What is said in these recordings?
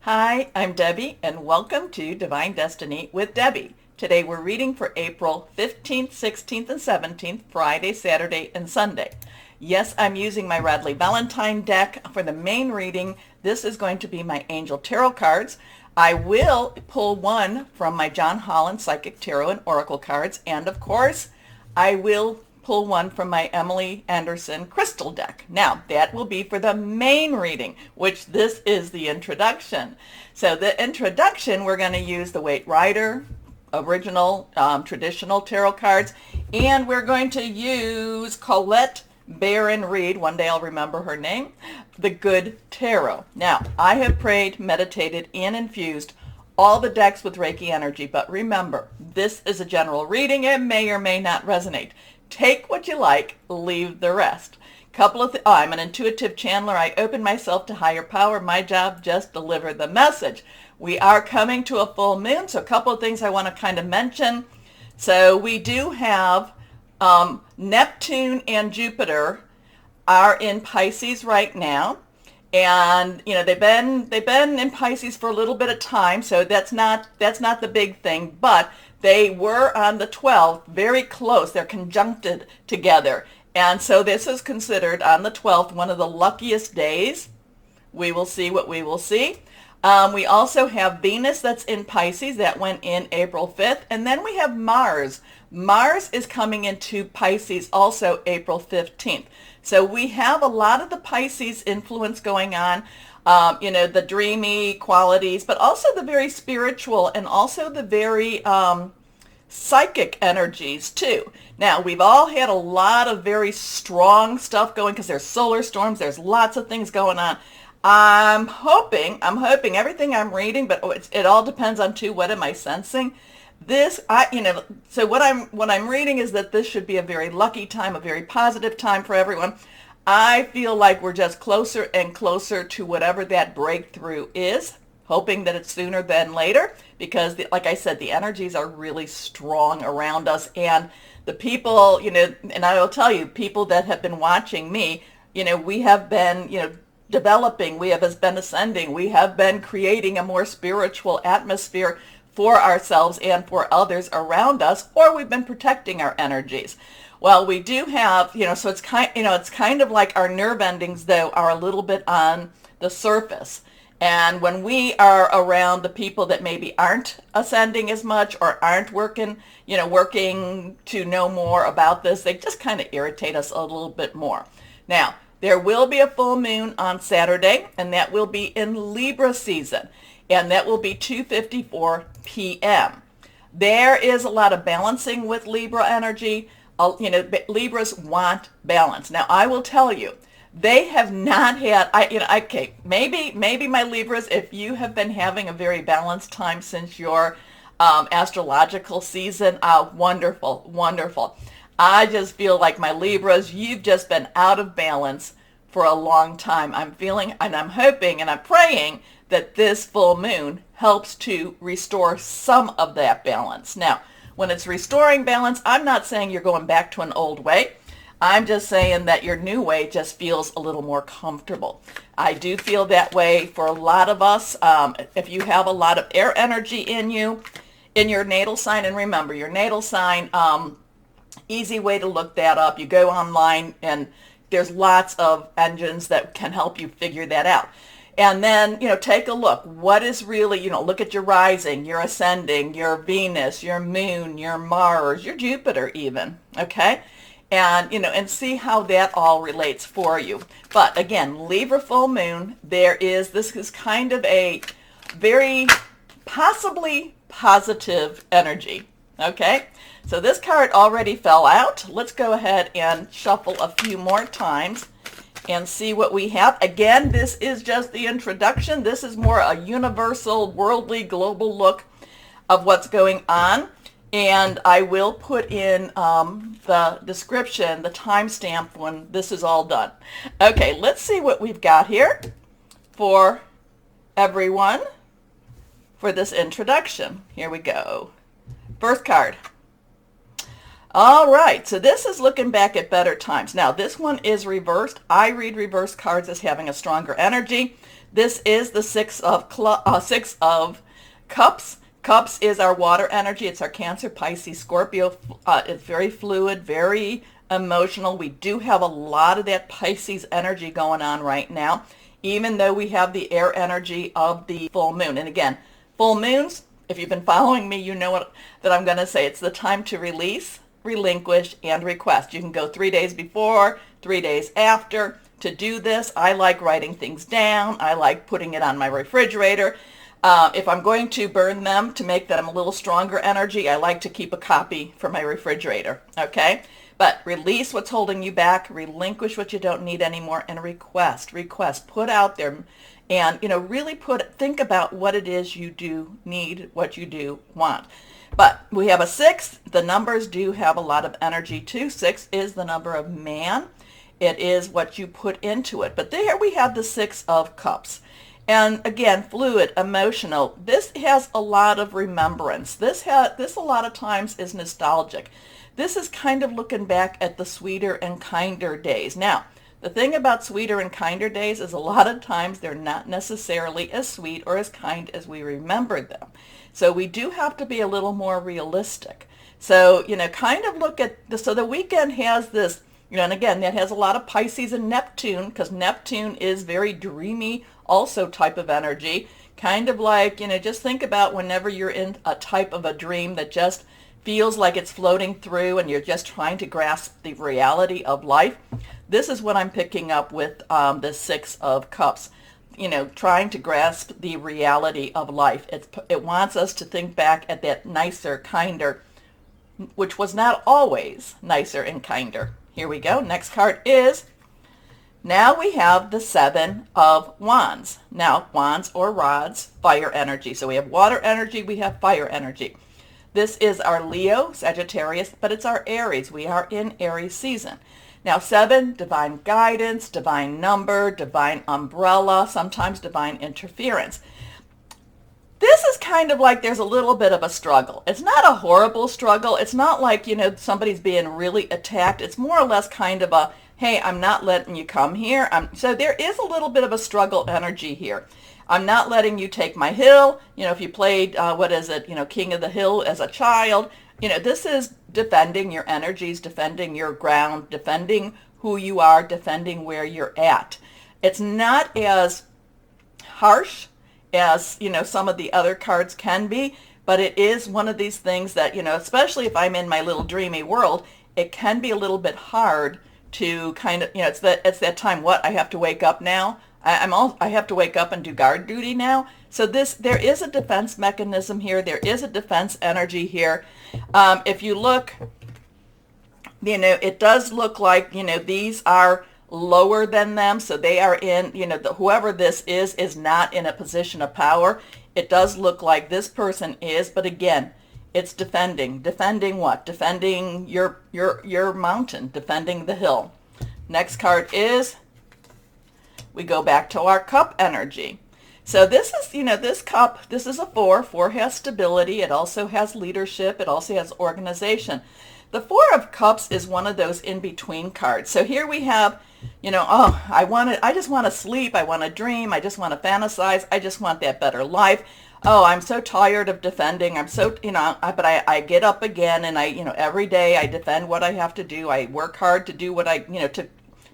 Hi, I'm Debbie, and welcome to Divine Destiny with Debbie. Today we're reading for April 15th, 16th, and 17th, Friday, Saturday, and Sunday. Yes, I'm using my Radley Valentine deck for the main reading. This is going to be my Angel Tarot cards. I will pull one from my John Holland Psychic Tarot and Oracle cards, and of course, I will pull one from my Emily Anderson crystal deck. Now, that will be for the main reading, which this is the introduction. So the introduction, we're going to use the Waite Rider original traditional tarot cards, and we're going to use Colette Baron Reed, one day I'll remember her name, the Good Tarot. Now, I have prayed, meditated, and infused all the decks with Reiki energy, but remember, this is a general reading. It may or may not resonate. Take what you like, leave the rest. I'm an intuitive channeler. I open myself to higher power. My job, just deliver the message. We are coming to a full moon, so a couple of things I want to kind of mention. So we do have Neptune and Jupiter are in Pisces right now. And they've been in Pisces for a little bit of time, so that's not the big thing, but they were on the 12th, very close. They're conjuncted together. And so this is considered on the 12th one of the luckiest days. We will see what we will see. We also have Venus that's in Pisces. That went in April 5th. And then we have Mars. Mars is coming into Pisces also April 15th. So we have a lot of the Pisces influence going on. The dreamy qualities, but also the very spiritual and also the very psychic energies too. Now, we've all had a lot of very strong stuff going because there's solar storms, there's lots of things going on. I'm hoping everything I'm reading, but it all depends on too, what am I sensing? So what I'm reading is that this should be a very lucky time, a very positive time for everyone. I feel like we're just closer and closer to whatever that breakthrough is, hoping that it's sooner than later, because like I said, the energies are really strong around us, and the people, and I will tell you, people that have been watching me, we have been, developing, we have been ascending, we have been creating a more spiritual atmosphere for ourselves and for others around us, or we've been protecting our energies. Well, we do have, so it's kind of like our nerve endings, though, are a little bit on the surface. And when we are around the people that maybe aren't ascending as much or aren't working to know more about this, they just kind of irritate us a little bit more. Now, there will be a full moon on Saturday, and that will be in Libra season, and that will be 2:54 p.m. There is a lot of balancing with Libra energy. Libras want balance. Now, I will tell you, they have not had, maybe my Libras, if you have been having a very balanced time since your astrological season, wonderful, wonderful. I just feel like my Libras, you've just been out of balance for a long time. I'm feeling, and I'm hoping, and I'm praying that this full moon helps to restore some of that balance. Now, when it's restoring balance, I'm not saying you're going back to an old way. I'm just saying that your new way just feels a little more comfortable. I do feel that way for a lot of us. If you have a lot of air energy in you, in your natal sign, and remember, your natal sign, easy way to look that up. You go online, and there's lots of engines that can help you figure that out. And then, take a look. What is really, look at your rising, your ascending, your Venus, your moon, your Mars, your Jupiter even, okay? And, and see how that all relates for you. But again, Libra full moon, this is kind of a very possibly positive energy, okay? So this card already fell out. Let's go ahead and shuffle a few more times and see what we have. Again, this is just the introduction. This is more a universal, worldly, global look of what's going on. And I will put in the description, the timestamp when this is all done. Okay, let's see what we've got here for everyone for this introduction. Here we go. First card. All right, so this is looking back at better times. Now, this one is reversed. I read reverse cards as having a stronger energy. This is the Six of Cups. Cups is our water energy. It's our Cancer, Pisces, Scorpio. It's very fluid, very emotional. We do have a lot of that Pisces energy going on right now, even though we have the air energy of the full moon. And again, full moons, if you've been following me, you know that I'm going to say. It's the time to release, relinquish, and request. You can go 3 days before, 3 days after to do this. I like writing things down. I like putting it on my refrigerator. If I'm going to burn them to make them a little stronger energy, I like to keep a copy for my refrigerator, okay? But release what's holding you back, relinquish what you don't need anymore, and request, put out there, and, really think about what it is you do need, what you do want. But we have a 6. The numbers do have a lot of energy too. 6 is the number of man. It is what you put into it. But there we have the 6 of Cups. And again, fluid, emotional. This has a lot of remembrance. This a lot of times is nostalgic. This is kind of looking back at the sweeter and kinder days. Now, the thing about sweeter and kinder days is a lot of times they're not necessarily as sweet or as kind as we remembered them. So we do have to be a little more realistic. So, kind of look at so the weekend has this, and again, that has a lot of Pisces and Neptune, because Neptune is very dreamy, also type of energy. Kind of like, just think about whenever you're in a type of a dream that just feels like it's floating through and you're just trying to grasp the reality of life. This is what I'm picking up with the 6 of Cups. Trying to grasp the reality of life. It wants us to think back at that nicer, kinder, which was not always nicer and kinder. Here we go. Next card is, now we have the 7 of Wands. Now, wands or rods, fire energy. So we have water energy, we have fire energy. This is our Leo, Sagittarius, but it's our Aries. We are in Aries season. Now, 7, divine guidance, divine number, divine umbrella, sometimes divine interference. This is kind of like there's a little bit of a struggle. It's not a horrible struggle. It's not like, somebody's being really attacked. It's more or less kind of a, hey, I'm not letting you come here. So there is a little bit of a struggle energy here. I'm not letting you take my hill. If you played, King of the Hill as a child, this is defending your energies, defending your ground, defending who you are, defending where you're at. It's not as harsh as, some of the other cards can be, but it is one of these things that, especially if I'm in my little dreamy world, it can be a little bit hard to kind of, it's that time, I have to wake up now. I have to wake up and do guard duty now. So there is a defense mechanism here. There is a defense energy here. If you look, it does look like, these are lower than them. So they are in, whoever this is not in a position of power. It does look like this person is, but again, it's defending. Defending what? Defending your mountain, defending the hill. Next card is, we go back to our cup energy. So this is, this cup, this is a 4. 4 has stability. It also has leadership. It also has organization. The 4 of Cups is one of those in-between cards. So here we have, I just want to sleep. I want to dream. I just want to fantasize. I just want that better life. Oh, I'm so tired of defending. I'm so, but I get up again and every day I defend what I have to do. I work hard to do what I,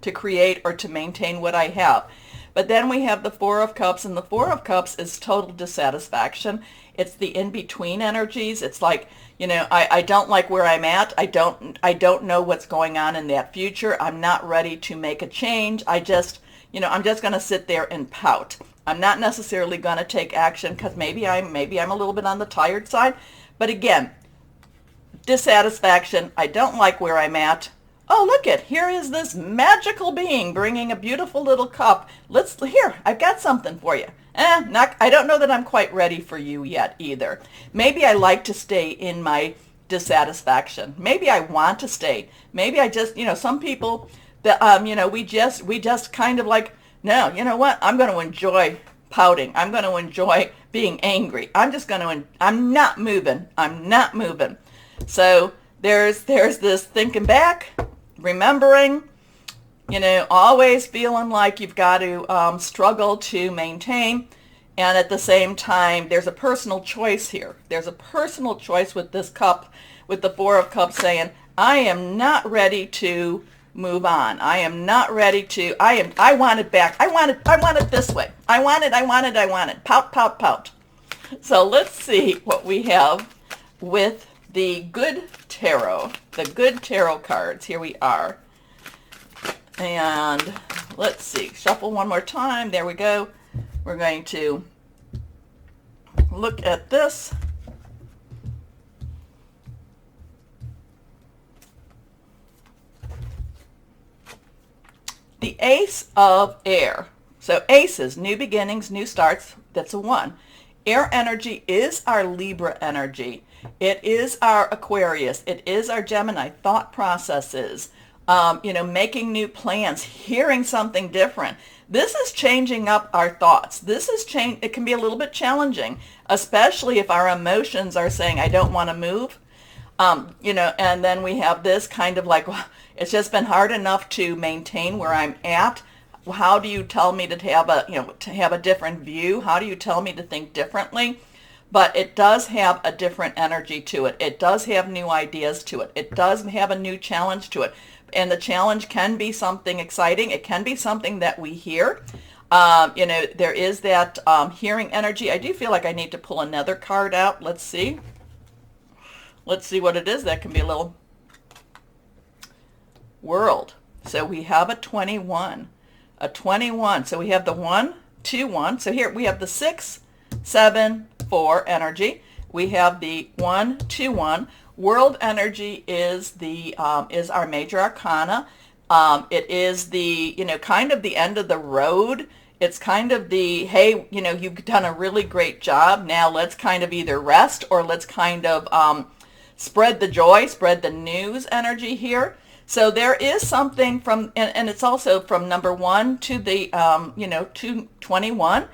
to create or to maintain what I have. But then we have the 4 of Cups, and the 4 of Cups is total dissatisfaction. It's the in-between energies. It's like, I don't like where I'm at. I don't know what's going on in that future. I'm not ready to make a change. I'm just going to sit there and pout. I'm not necessarily going to take action because maybe I'm a little bit on the tired side. But again, dissatisfaction. I don't like where I'm at. Oh, here is this magical being bringing a beautiful little cup. I've got something for you. I don't know that I'm quite ready for you yet either. Maybe I like to stay in my dissatisfaction. Maybe I want to stay. Maybe I just, some people that, we just kind of like, no, you know what? I'm going to enjoy pouting. I'm going to enjoy being angry. I'm not moving. I'm not moving. So there's this thinking back, remembering, You know, always feeling like you've got to struggle to maintain. And at the same time, there's a personal choice here. There's a personal choice with this cup, with the Four of Cups saying, I am not ready to move on. I am not ready to, I want it back. I want it this way. I want it. Pout, pout, pout. So let's see what we have with the Good Tarot. The Good Tarot cards. Here we are. And let's see. Shuffle one more time. There we go. We're going to look at this. The Ace of Air. So aces, new beginnings, new starts. That's a 1. Air energy is our Libra energy. It is our Aquarius. It is our Gemini thought processes. You know, making new plans, hearing something different. This is changing up our thoughts. This is it can be a little bit challenging, especially if our emotions are saying, I don't want to move. You know, and then we have this kind of like, well, it's just been hard enough to maintain where I'm at. How do you tell me to have a, you know, to have a different view? How do you tell me to think differently? But it does have a different energy to it. It does have new ideas to it. It does have a new challenge to it. And the challenge can be something exciting. It can be something that we hear. You know, there is that hearing energy. I do feel like I need to pull another card out. Let's see. Let's see what it is. That can be a little World. So we have a 21. A 21. So we have the 1, 2, 1. So here we have the 6, 7, 4 energy. We have the 1, 2, 1. World energy is the is our major arcana. It is the, you know, kind of the end of the road. It's kind of the, hey, you know, you've done a really great job. Now let's kind of either rest or let's kind of spread the joy, spread the news energy here. So there is something from, and it's also from number 1 to the, you know, to 21.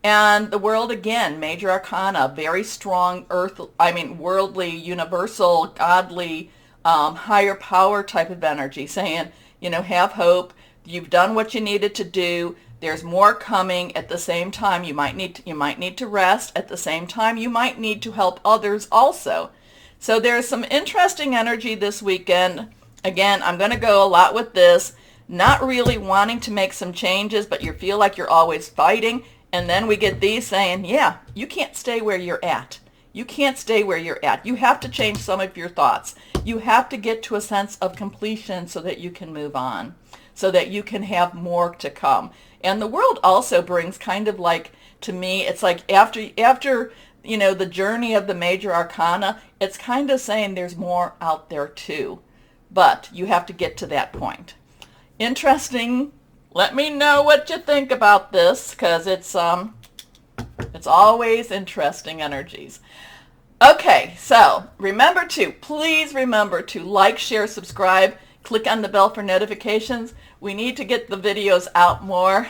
And the World, again, major arcana, very strong worldly, universal, godly, higher power type of energy, saying, you know, have hope. You've done what you needed to do. There's more coming. At the same time, you might need to rest. At the same time, you might need to help others also. So there's some interesting energy this weekend. Again, I'm going to go a lot with this, not really wanting to make some changes, but you feel like you're always fighting. And then we get these saying, yeah, you can't stay where you're at. You can't stay where you're at. You have to change some of your thoughts. You have to get to a sense of completion so that you can move on, so that you can have more to come. And the World also brings kind of like, to me, it's like after you know, the journey of the major arcana, it's kind of saying there's more out there too. But you have to get to that point. Interesting. Let me know what you think about this, because it's always interesting energies. Okay, so please remember to like, share, subscribe, click on the bell for notifications. We need to get the videos out more.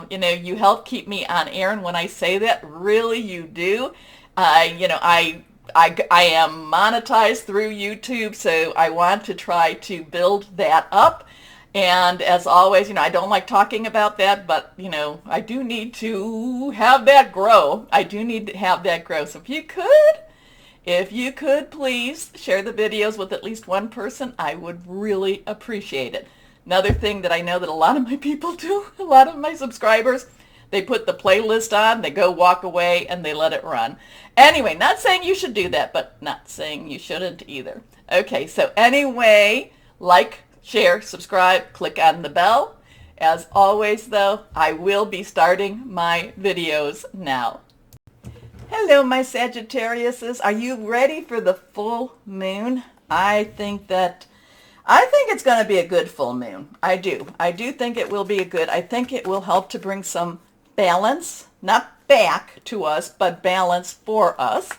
You know, you help keep me on air, and when I say that, really you do. You know, I am monetized through YouTube, so I want to try to build that up. And as always, you know, I don't like talking about that, but, you know, I do need to have that grow. I do need to have that grow. So if you could please share the videos with at least one person, I would really appreciate it. Another thing that I know that a lot of my people do, a lot of my subscribers, they put the playlist on, they go walk away, and they let it run. Anyway, not saying you should do that, but not saying you shouldn't either. Okay, so anyway, like, share, subscribe, click on the bell. As always, though, I will be starting my videos now. Hello, my Sagittariuses. Are you ready for the full moon? I think it's going to be a good full moon. I do. I do think it will be I think it will help to bring some balance, not back to us, but balance for us.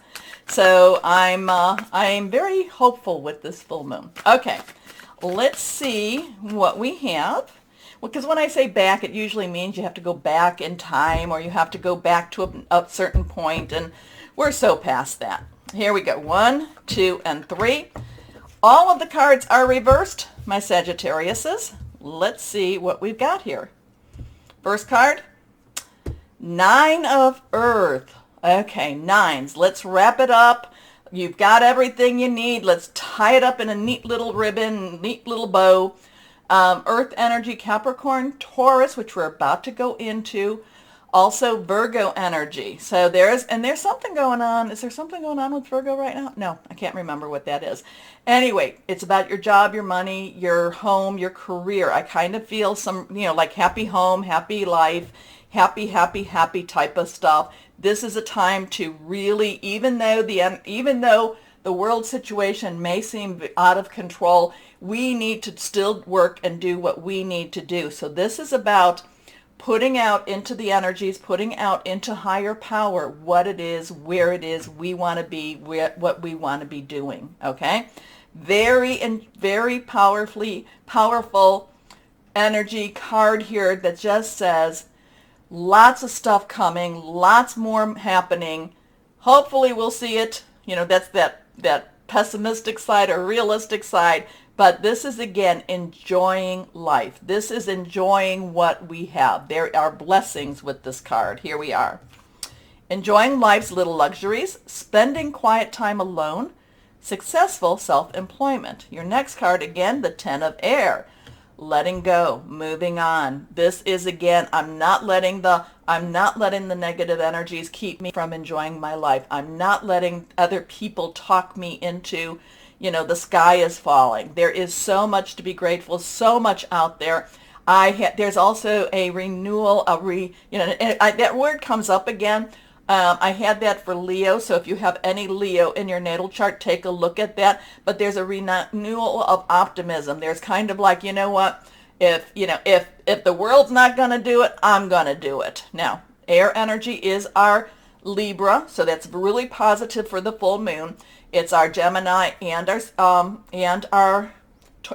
So I'm very hopeful with this full moon. Okay, let's see what we have. Well, because when I say back, it usually means you have to go back in time, or you have to go back to a certain point, and we're so past that. Here we go. 1, 2, and 3. All of the cards are reversed, my Sagittariuses. let's see what we've got here. First card, 9 of Earth. Okay, nines. Let's wrap it up. You've got everything you need. Let's tie it up in a neat little ribbon, neat little bow. Earth energy, Capricorn, Taurus, which we're about to go into. Also Virgo energy. So there's something going on. Is there something going on with Virgo right now? No, I can't remember what that is. Anyway, it's about your job, your money, your home, your career. I kind of feel some, like happy home, happy life, happy type of stuff. This is a time to really, even though the world situation may seem out of control, we need to still work and do what we need to do. So this is about putting out into the energies, putting out into higher power what it is, where it is we want to be, what we want to be doing, okay? Very powerful energy card here that just says lots of stuff coming, lots more happening. Hopefully we'll see it. That's that pessimistic side or realistic side. But this is, again, enjoying life. This is enjoying what we have. There are blessings with this card. Here we are. Enjoying life's little luxuries, spending quiet time alone, successful self-employment. Your next card, again, the 10 of Air. Letting go, moving on. This is, again, I'm not letting the negative energies keep me from enjoying my life. I'm not letting other people talk me into the sky is falling. There is so much to be grateful, so much out there. There's also a renewal, that word comes up again. I had that for Leo, so if you have any Leo in your natal chart, take a look at that. But there's a renewal of optimism. There's kind of like, if the world's not going to do it, I'm going to do it. Now, air energy is our Libra, so that's really positive for the full moon. It's our Gemini and our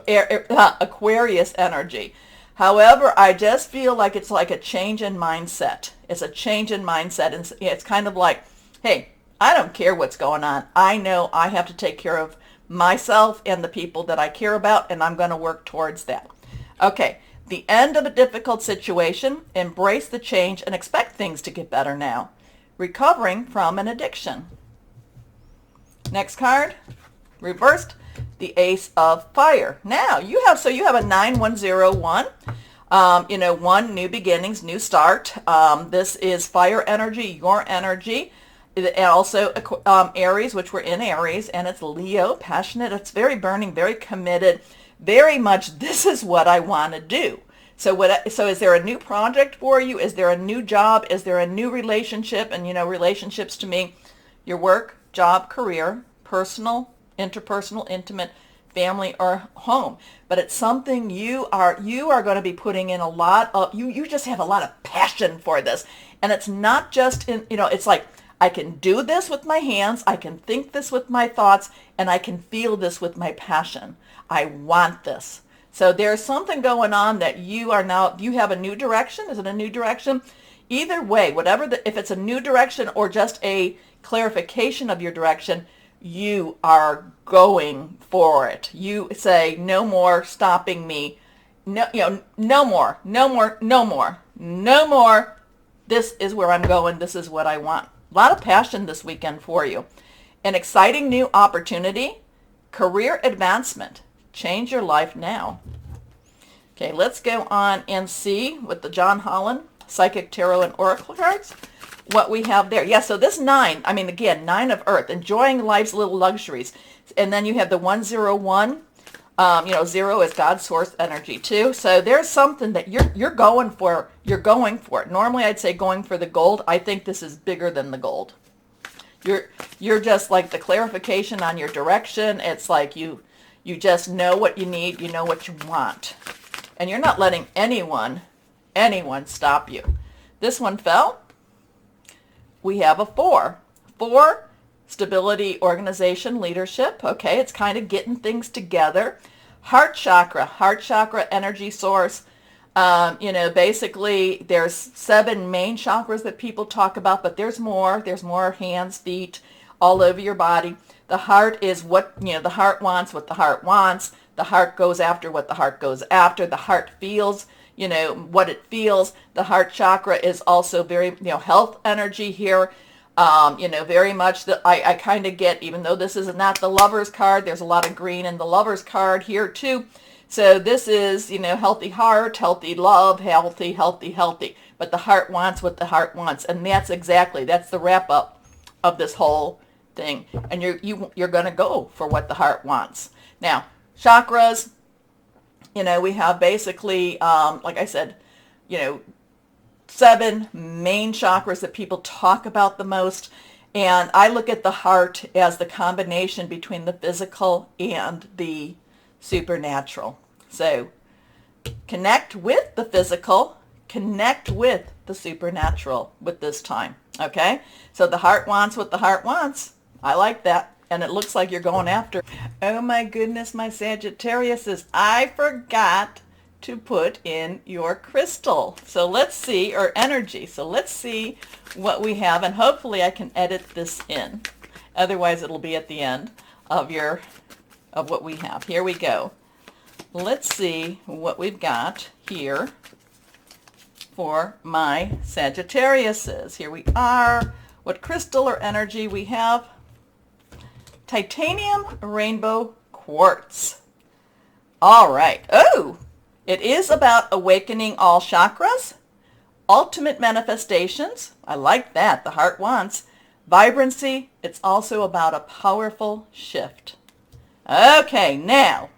Aquarius energy. However, I just feel like it's like a change in mindset. It's a change in mindset. And it's kind of like, hey, I don't care what's going on. I know I have to take care of myself and the people that I care about, and I'm going to work towards that. Okay, the end of a difficult situation. Embrace the change and expect things to get better now. Recovering from an addiction. Next card, reversed, the Ace of Fire. Now, you have a 9101, one, new beginnings, new start. This is fire energy, your energy. And also Aries, which we're in Aries, and it's Leo, passionate. It's very burning, very committed, very much this is what I want to do. So is there a new project for you? Is there a new job? Is there a new relationship? And relationships to me, your work, job, career, personal, interpersonal, intimate, family, or home. But it's something you are going to be putting in a lot of, you just have a lot of passion for this. And it's not just it's like, I can do this with my hands, I can think this with my thoughts, and I can feel this with my passion. I want this. So there's something going on that you have a new direction. Is it a new direction? Either way, if it's a new direction or just a clarification of your direction, you are going for it. You say, no more stopping me. No more. This is where I'm going. This is what I want. A lot of passion this weekend for you. An exciting new opportunity, career advancement. Change your life now. Okay, let's go on and see with the John Holland Psychic Tarot and Oracle cards what we have there. Yeah, so this 9, again, 9 of Earth, enjoying life's little luxuries. And then you have the 101, 0 is God's source energy too. So there's something that you're going for. You're going for it. Normally I'd say going for the gold. I think this is bigger than the gold. You're just like the clarification on your direction. It's like you just know what you need. You know what you want. And you're not letting anyone stop you. This one fell. We have a 4. 4, stability, organization, leadership. Okay, it's kind of getting things together. Heart chakra energy source. Basically there's 7 main chakras that people talk about, but there's more. There's more hands, feet, all over your body. The heart is what the heart wants, what the heart wants. The heart goes after what the heart goes after. The heart feels, what it feels. The heart chakra is also very, health energy here. Very much that I kind of get, even though this is not the Lover's card, there's a lot of green in the Lover's card here too. So this is, healthy heart, healthy love, healthy, healthy, healthy. But the heart wants what the heart wants. And that's the wrap up of this whole thing. And you're going to go for what the heart wants. Now, chakras, we have basically, like I said, 7 main chakras that people talk about the most. And I look at the heart as the combination between the physical and the supernatural. So connect with the physical, connect with the supernatural with this time. Okay? So the heart wants what the heart wants. I like that. And it looks like you're going after. Oh my goodness, my Sagittariuses. I forgot to put in your crystal. So let's see, or energy. So let's see what we have. And hopefully I can edit this in. Otherwise it'll be at the end of what we have. Here we go. Let's see what we've got here for my Sagittariuses. Here we are. What crystal or energy we have? Titanium rainbow quartz. All right. Oh, it is about awakening all chakras, ultimate manifestations. I like that. The heart wants vibrancy. It's also about a powerful shift. Okay, now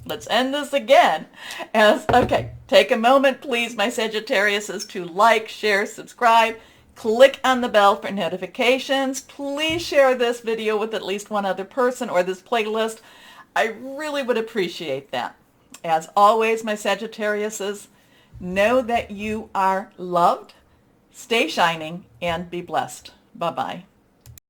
let's end this again. Okay, take a moment, please, my Sagittariuses, to like, share, subscribe. Click on the bell for notifications. Please share this video with at least one other person or this playlist. I really would appreciate that. As always, my Sagittariuses, know that you are loved, stay shining, and be blessed. Bye-bye.